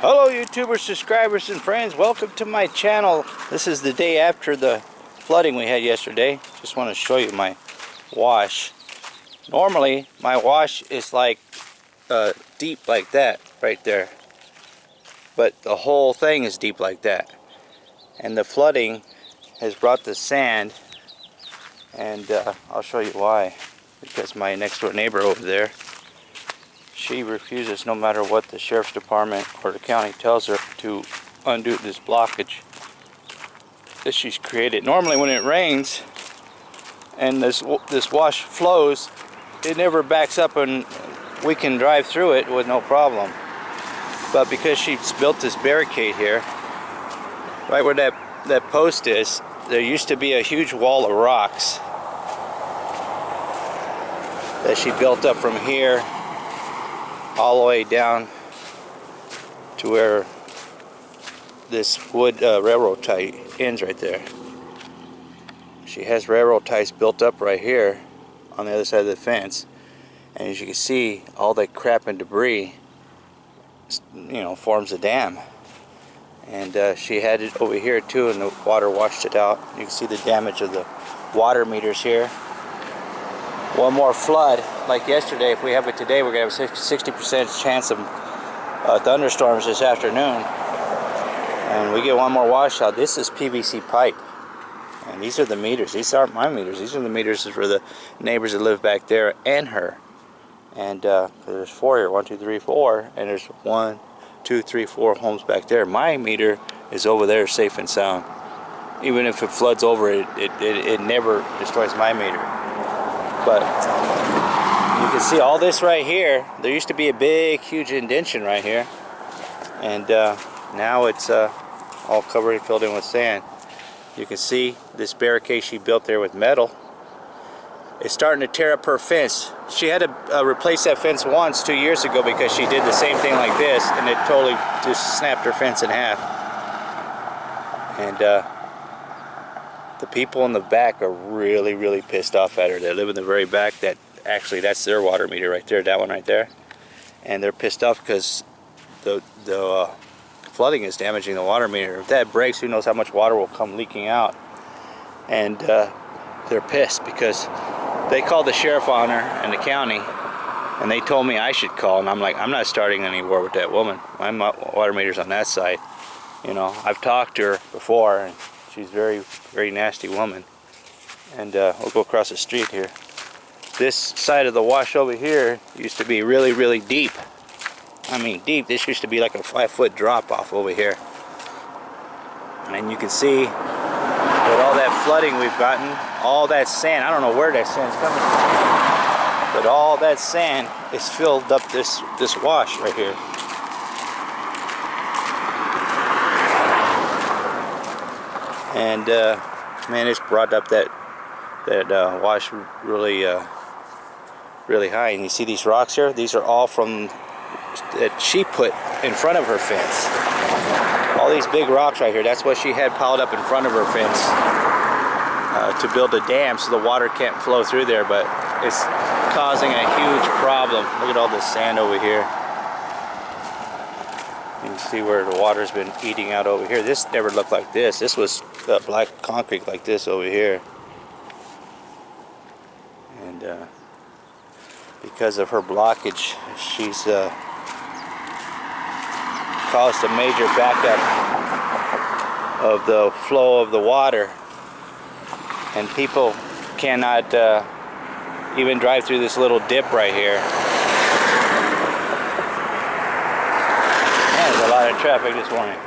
Hello YouTubers, subscribers, and friends. Welcome to my channel. This is the day after the flooding we had yesterday. Just want to show you my wash. Normally my wash is like deep like that right there, but the whole thing is deep like that, and the flooding has brought the sand, and I'll show you why. Because my next door neighbor over there, she refuses, no matter what the sheriff's department or the county tells her, to undo this blockage that she's created. Normally when it rains and this wash flows, it never backs up and we can drive through it with no problem. But because she's built this barricade here, right where that post is, there used to be a huge wall of rocks that she built up from here all the way down to where this wood railroad tie ends right there. She has railroad ties built up right here on the other side of the fence, and as you can see, all that crap and debris, forms a dam. And she had it over here too, and the water washed it out. You can see the damage of the water meters here. One more flood like yesterday, if we have it today, we're going to have a 60% chance of thunderstorms this afternoon. And we get one more washout. This is PVC pipe. And these are the meters. These aren't my meters. These are the meters for the neighbors that live back there and her. And there's 4 here. 1, 2, 3, 4. And there's 1, 2, 3, 4 homes back there. My meter is over there, safe and sound. Even if it floods over, it never destroys my meter. But you can see all this right here. There used to be a big, huge indention right here, and now it's all covered and filled in with sand. You can see this barricade she built there with metal. It's starting to tear up her fence. She had to replace that fence once 2 years ago because she did the same thing like this, and it totally just snapped her fence in half. And the people in the back are really, really pissed off at her. They live in the very back. That's their water meter right there, that one right there. And they're pissed off because the flooding is damaging the water meter. If that breaks, who knows how much water will come leaking out. And they're pissed because they called the sheriff on her and the county, and they told me I should call. And I'm like, I'm not starting any war with that woman. My water meter's on that side. I've talked to her before, and she's a very, very nasty woman. And we'll go across the street here. This side of the wash over here used to be really, really deep. I mean deep. This used to be like a 5-foot drop off over here. And you can see with all that flooding we've gotten, all that sand, I don't know where that sand's coming from, but all that sand is filled up this wash right here. And man, it's brought up that wash really really high. And you see these rocks here? These are all from that she put in front of her fence. All these big rocks right here, that's what she had piled up in front of her fence to build a dam so the water can't flow through there. But it's causing a huge problem. Look at all this sand over here. You can see where the water's been eating out over here. This never looked like this. This was black concrete like this over here. And because of her blockage, she's caused a major backup of the flow of the water. And people cannot even drive through this little dip right here. There's a lot of traffic this morning.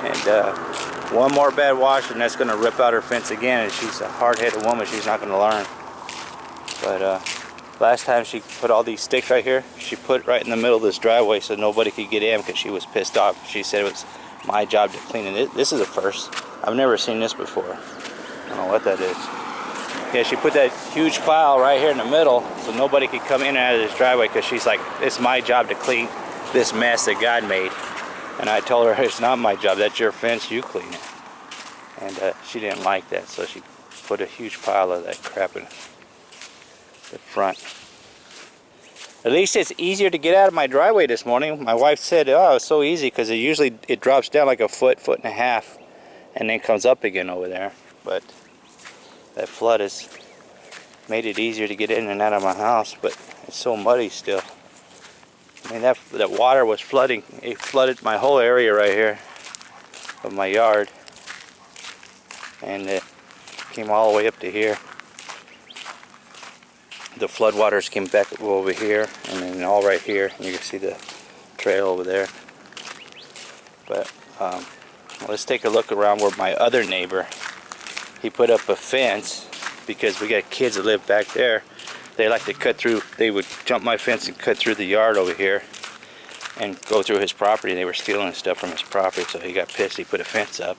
And one more bad wash and that's going to rip out her fence again, and she's a hard-headed woman. She's not going to learn. But last time she put all these sticks right here, she put right in the middle of this driveway so nobody could get in because she was pissed off. She said it was my job to clean it. This is a first. I've never seen this before. I don't know what that is. Yeah, she put that huge pile right here in the middle so nobody could come in and out of this driveway because she's like, it's my job to clean this mess that God made. And I told her, it's not my job, that's your fence, you clean it. And she didn't like that, so she put a huge pile of that crap in the front. At least it's easier to get out of my driveway this morning. My wife said, oh, it's so easy because it drops down like a foot, foot and a half, and then comes up again over there. But that flood has made it easier to get in and out of my house, but it's so muddy still. I mean, that water was flooding. It flooded my whole area right here of my yard, and it came all the way up to here. The flood waters came back over here, and then all right here. You can see the trail over there. But let's take a look around where my other neighbor, he put up a fence because we got kids that live back there. They like to cut through, they would jump my fence and cut through the yard over here and go through his property. They were stealing stuff from his property, so he got pissed. He put a fence up.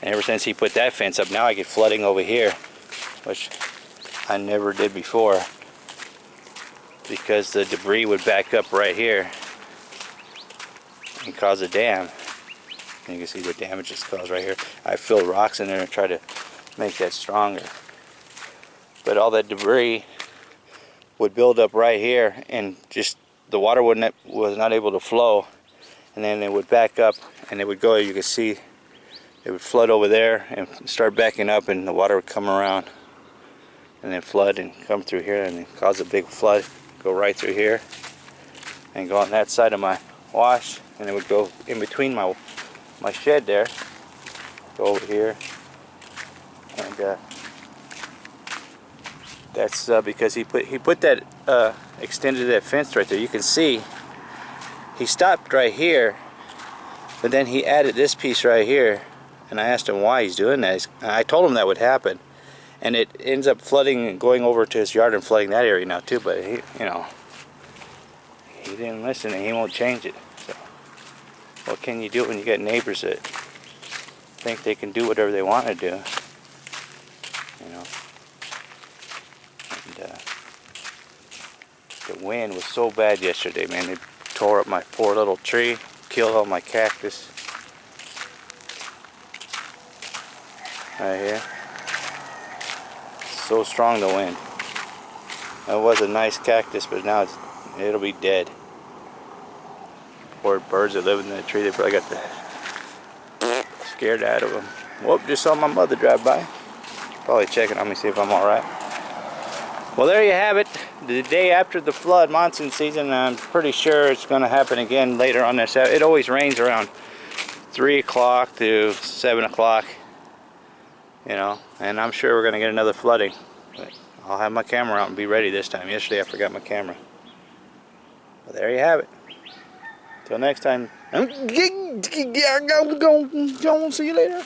And ever since he put that fence up, now I get flooding over here, which I never did before, because the debris would back up right here and cause a dam. And you can see the damage it's caused right here. I filled rocks in there and try to make that stronger. But all that debris would build up right here, and just the water was not able to flow, and then it would back up and it would go, you can see it would flood over there and start backing up, and the water would come around and then flood and come through here and then cause a big flood, go right through here and go on that side of my wash, and it would go in between my shed there, go over here, and that's because he put that extended that fence right there. You can see he stopped right here, but then he added this piece right here, and I asked him why he's doing that. I told him that would happen. And it ends up flooding and going over to his yard and flooding that area now too. But he didn't listen, and he won't change it. So what can you do when you got neighbors that think they can do whatever they want to do? You know. And the wind was so bad yesterday, man. It tore up my poor little tree, killed all my cactus. Right here. So strong the wind. That was a nice cactus, but now it'll be dead. Poor birds that live in the tree, they probably got scared out of them. Whoop, just saw my mother drive by. Probably checking on me, see if I'm alright. Well, there you have it. The day after the flood, monsoon season. I'm pretty sure it's going to happen again later on this. It always rains around 3 o'clock to 7 o'clock. You know, and I'm sure we're going to get another flooding. But I'll have my camera out and be ready this time. Yesterday I forgot my camera. Well, there you have it. Till next time. See you later.